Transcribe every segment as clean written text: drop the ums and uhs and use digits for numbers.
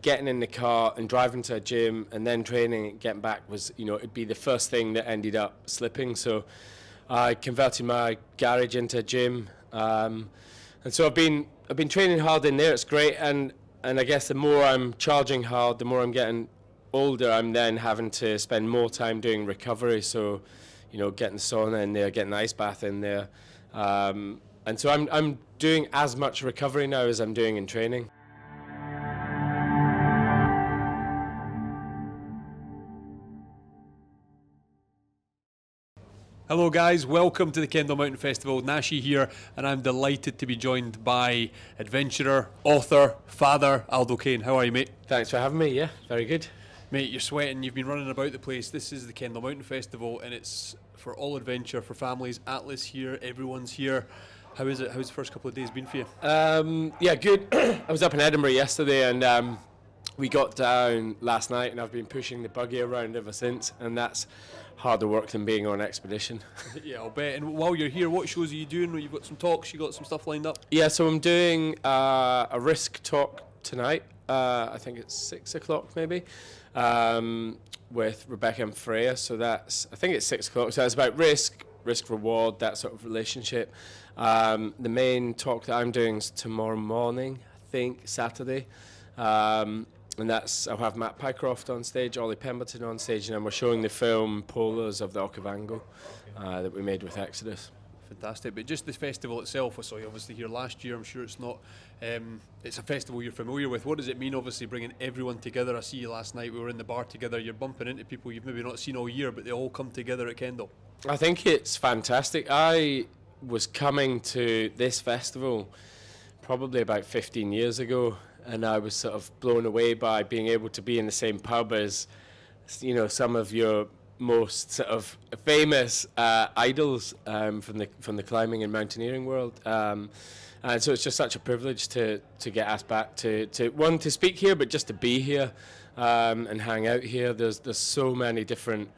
getting in the car and driving to a gym and then training and getting back was, it'd be the first thing that ended up slipping. So I converted my garage into a gym, and so I've been training hard in there. It's great, and I guess the more I'm charging hard, the more I'm getting older, I'm then having to spend more time doing recovery. So, getting the sauna in there, getting the ice bath in there, and so I'm doing as much recovery now as I'm doing in training. Hello guys, welcome to the Kendal Mountain Festival. Nashy here, and I'm delighted to be joined by adventurer, author, father, Aldo Kane. How are you, mate? Thanks for having me, yeah, very good. Mate, you're sweating, you've been running about the place. This is the Kendal Mountain Festival, and it's for all adventure, for families. Atlas here, everyone's here. How is it? How's the first couple of days been for you? Yeah, good. I was up in Edinburgh yesterday, and we got down last night, and I've been pushing the buggy around ever since, and that's harder work than being on expedition. Yeah, I'll bet. And while you're here, what shows are you doing? You've got some talks, you got some stuff lined up? Yeah, so I'm doing a risk talk tonight. I think it's 6 o'clock maybe, with Rebecca and Freya. So I think it's 6 o'clock. So it's about risk reward, that sort of relationship. The main talk that I'm doing is tomorrow morning, I think Saturday. And I'll have Matt Pycroft on stage, Ollie Pemberton on stage, and then we're showing the film Polars of the Okavango that we made with Exodus. Fantastic. But just the festival itself, I saw you obviously here last year. I'm sure it's not, it's a festival you're familiar with. What does it mean, obviously, bringing everyone together? I see you last night, we were in the bar together. You're bumping into people you've maybe not seen all year, but they all come together at Kendal. I think it's fantastic. I was coming to this festival probably about 15 years ago, and I was sort of blown away by being able to be in the same pub as, some of your most sort of famous idols from the climbing and mountaineering world. And so it's just such a privilege to get asked back to speak here, but just to be here and hang out here. There's so many different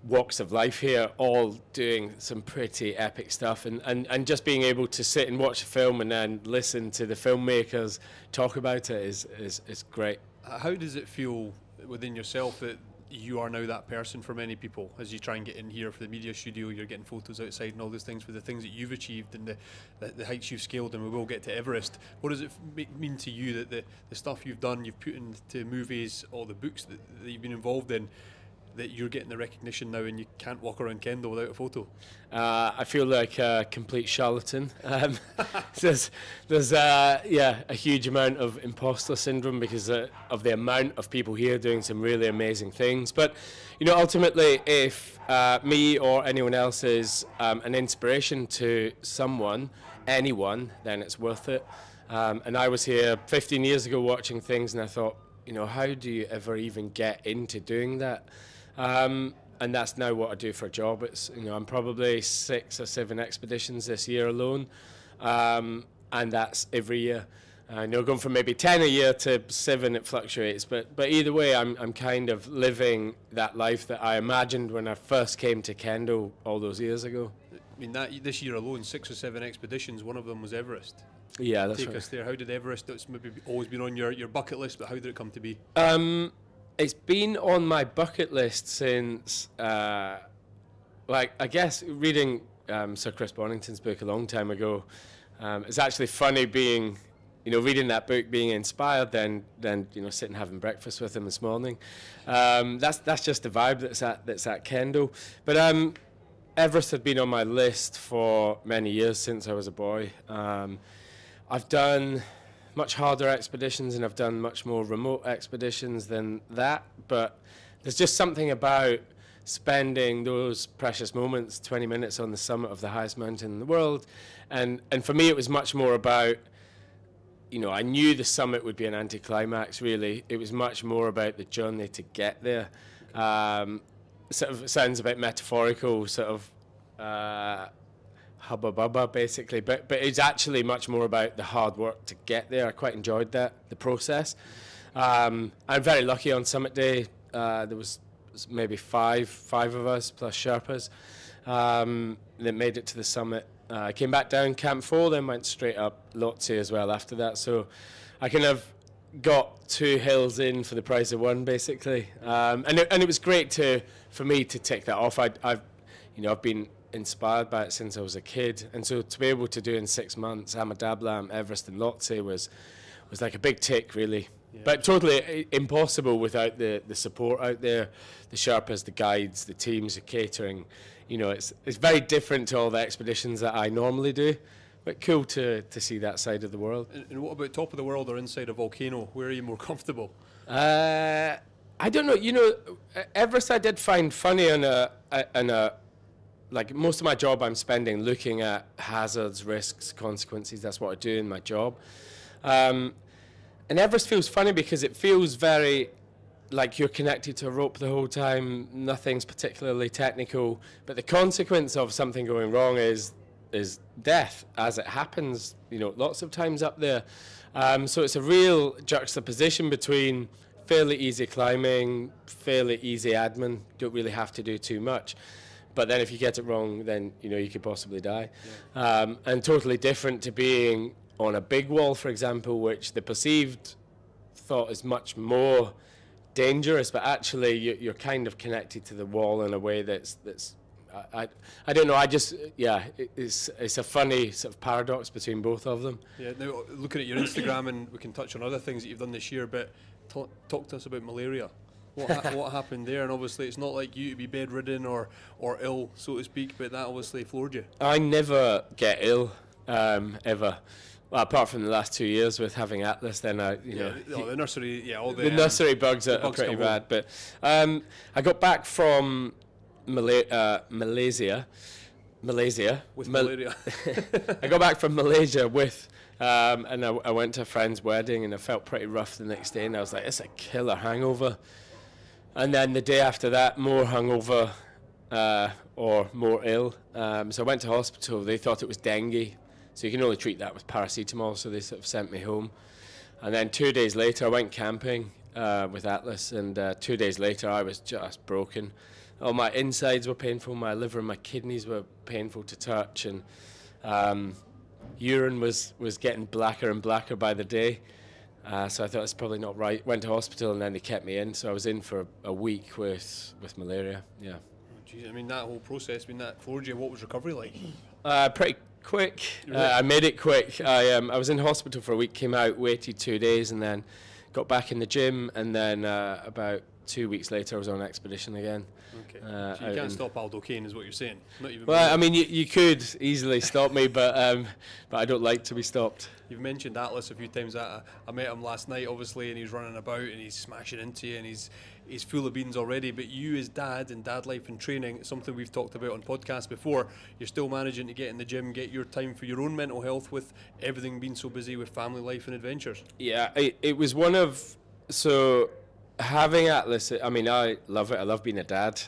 walks of life here, all doing some pretty epic stuff, and just being able to sit and watch a film and then listen to the filmmakers talk about it is great. How does it feel within yourself that you are now that person for many people as you try and get in here for the media studio? You're getting photos outside and all those things for the things that you've achieved and the heights you've scaled, and we will get to Everest. What does it mean to you that the stuff you've done, you've put into movies, all the books that you've been involved in, that you're getting the recognition now and you can't walk around Kendal without a photo? I feel like a complete charlatan. There's a huge amount of imposter syndrome because of the amount of people here doing some really amazing things. But ultimately, if me or anyone else is an inspiration to anyone, then it's worth it. And I was here 15 years ago watching things, and I thought, how do you ever even get into doing that? And that's now what I do for a job. It's I'm probably 6 or 7 expeditions this year alone, and that's every year. Going from maybe 10 a year to 7, it fluctuates. But either way, I'm kind of living that life that I imagined when I first came to Kendal all those years ago. I mean, this year alone, 6 or 7 expeditions. One of them was Everest. Yeah, that's right. Take us there. How did Everest? That's maybe always been on your bucket list, but how did it come to be? It's been on my bucket list since, I guess reading Sir Chris Bonington's book a long time ago. It's actually funny being, reading that book, being inspired, then sitting having breakfast with him this morning. That's just the vibe that's at Kendal. But Everest had been on my list for many years since I was a boy. I've done much harder expeditions, and I've done much more remote expeditions than that, but there's just something about spending those precious moments, 20 minutes on the summit of the highest mountain in the world, and for me it was much more about, I knew the summit would be an anticlimax, really. It was much more about the journey to get there. Sort of sounds a bit metaphorical, sort of hubba bubba basically, but it's actually much more about the hard work to get there. I quite enjoyed the process. I'm very lucky on summit day. There was maybe five of us plus Sherpas that made it to the summit. Came back down Camp 4, then went straight up Lhotse as well after that. So I kind of got 2 hills in for the price of 1, basically, and it was great for me to take that off. I've been inspired by it since I was a kid, and so to be able to do in 6 months Amadablam, Everest and Lhotse was like a big tick, really. Yeah. But totally impossible without the support out there, the Sherpas, the guides, the teams, the catering. It's very different to all the expeditions that I normally do, but cool to see that side of the world. And what about top of the world or inside a volcano? Where are you more comfortable? I don't know. Everest I did find funny on a like most of my job I'm spending looking at hazards, risks, consequences. That's what I do in my job. And Everest feels funny because it feels very like you're connected to a rope the whole time. Nothing's particularly technical, but the consequence of something going wrong is death, as it happens, lots of times up there. So it's a real juxtaposition between fairly easy climbing, fairly easy admin, don't really have to do too much. But then if you get it wrong, then you could possibly die. Yeah. And totally different to being on a big wall, for example, which the perceived thought is much more dangerous, but actually you're kind of connected to the wall in a way that's I don't know. It's a funny sort of paradox between both of them. Yeah. Now looking at your Instagram, and we can touch on other things that you've done this year, but talk to us about malaria. What happened there? And obviously it's not like you to be bedridden or ill, so to speak, but that obviously floored you. I never get ill, ever. Well, apart from the last 2 years with having Atlas, then the nursery, all the nursery bugs are pretty bad. But I got back from Malaysia with malaria. I got back from Malaysia with. And I went to a friend's wedding, and I felt pretty rough the next day, and I was like, it's a killer hangover. And then the day after that, more hungover or more ill. So I went to hospital. They thought it was dengue, so you can only treat that with paracetamol, so they sort of sent me home. And then 2 days later, I went camping with Atlas, and 2 days later, I was just broken. All my insides were painful, my liver and my kidneys were painful to touch, and urine was getting blacker and blacker by the day, so I thought it's probably not right. Went to hospital, and then they kept me in, so I was in for a week with malaria. Yeah. Geez, I mean, that whole process, that floored you. What was recovery like? Pretty quick. I made it quick. I was in hospital for a week, came out, waited 2 days, and then got back in the gym, and then about 2 weeks later I was on an expedition again. Okay. So you can't stop Aldo Kane, is what you're saying? Not even. Well, I mean, you could easily stop me, but I don't like to be stopped. You've mentioned Atlas a few times. I met him last night, obviously, and he's running about and he's smashing into you, and he's full of beans already. But you, as dad, and dad life and training, it's something we've talked about on podcasts before. You're still managing to get in the gym, get your time for your own mental health with everything being so busy with family life and adventures. Yeah, it was one of having Atlas, I mean, I love it. I love being a dad,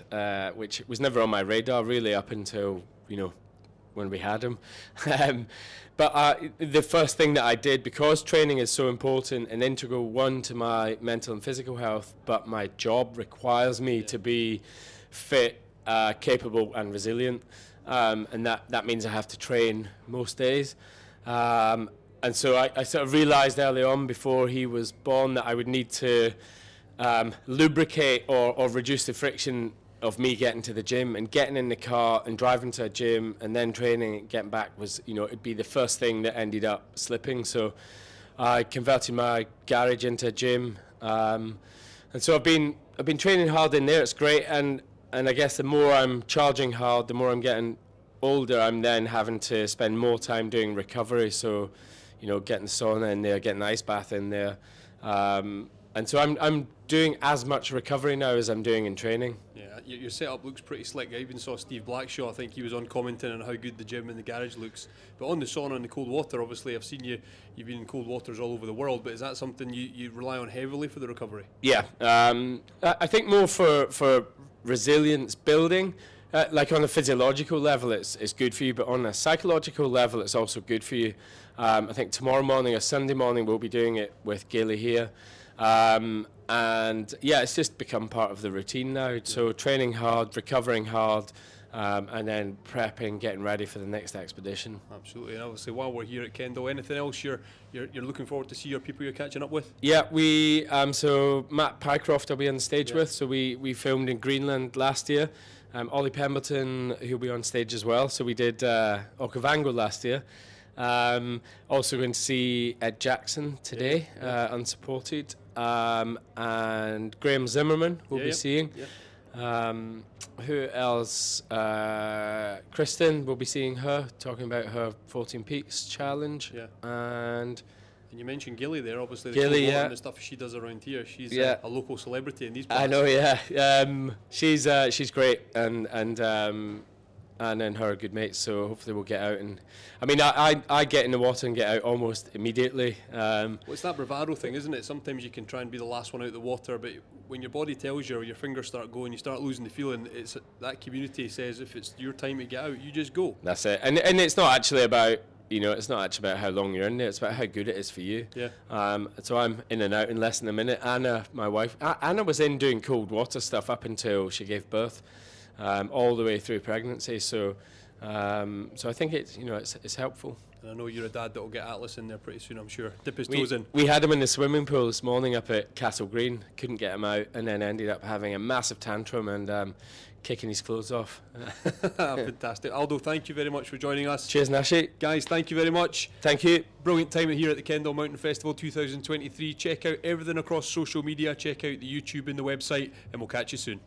which was never on my radar really up until, when we had him. But the first thing that I did, because training is so important and integral, one, to my mental and physical health, but my job requires me to be fit, capable and resilient. And that means I have to train most days. And so I sort of realized early on before he was born that I would need to lubricate or reduce the friction of me getting to the gym, and getting in the car and driving to a gym and then training and getting back was, it'd be the first thing that ended up slipping. So I converted my garage into a gym, and so I've been training hard in there. It's great, and I guess the more I'm charging hard, the more I'm getting older, I'm then having to spend more time doing recovery. So, getting sauna in there, getting ice bath in there. And so I'm doing as much recovery now as I'm doing in training. Yeah, your setup looks pretty slick. I even saw Steve Blackshaw, I think he was on commenting on how good the gym and the garage looks. But on the sauna and the cold water, obviously I've seen you've been in cold waters all over the world, but is that something you rely on heavily for the recovery? Yeah, I think more for resilience building. Like on a physiological level, it's good for you, but on a psychological level, it's also good for you. I think tomorrow morning or Sunday morning, we'll be doing it with Gailey here. And yeah, it's just become part of the routine now. So training hard, recovering hard, and then prepping, getting ready for the next expedition. Absolutely, and obviously while we're here at Kendal, anything else you're looking forward to see, or people you're catching up with? Yeah, we so Matt Pycroft will be on stage with. So we filmed in Greenland last year. Ollie Pemberton, who'll be on stage as well. So we did Okavango last year. Also going to see Ed Jackson today, unsupported, and Graham Zimmerman we'll be seeing. Who else? Kristen, we'll be seeing her, talking about her 14 Peaks challenge. And you mentioned Gilly there, obviously the Gilly, and the stuff she does around here. She's a local celebrity in these parts. I know, she's great, and then her good mates, so hopefully we'll get out. And I mean, I get in the water and get out almost immediately. Well, it's that bravado thing, isn't it? Sometimes you can try and be the last one out of the water, but when your body tells you, or your fingers start going, you start losing the feeling, it's that community says if it's your time to get out, you just go. That's it. And it's not actually about, it's not actually about how long you're in there, it's about how good it is for you. So I'm in and out in less than a minute. Anna, my wife, Anna was in doing cold water stuff up until she gave birth. All the way through pregnancy, so I think it's helpful. And I know you're a dad that will get Atlas in there pretty soon, I'm sure. Dip his toes in. We had him in the swimming pool this morning up at Castle Green, couldn't get him out, and then ended up having a massive tantrum and kicking his clothes off. Fantastic. Aldo, thank you very much for joining us. Cheers, Nashy. Guys, thank you very much. Thank you. Brilliant time here at the Kendal Mountain Festival 2023. Check out everything across social media, check out the YouTube and the website, and we'll catch you soon.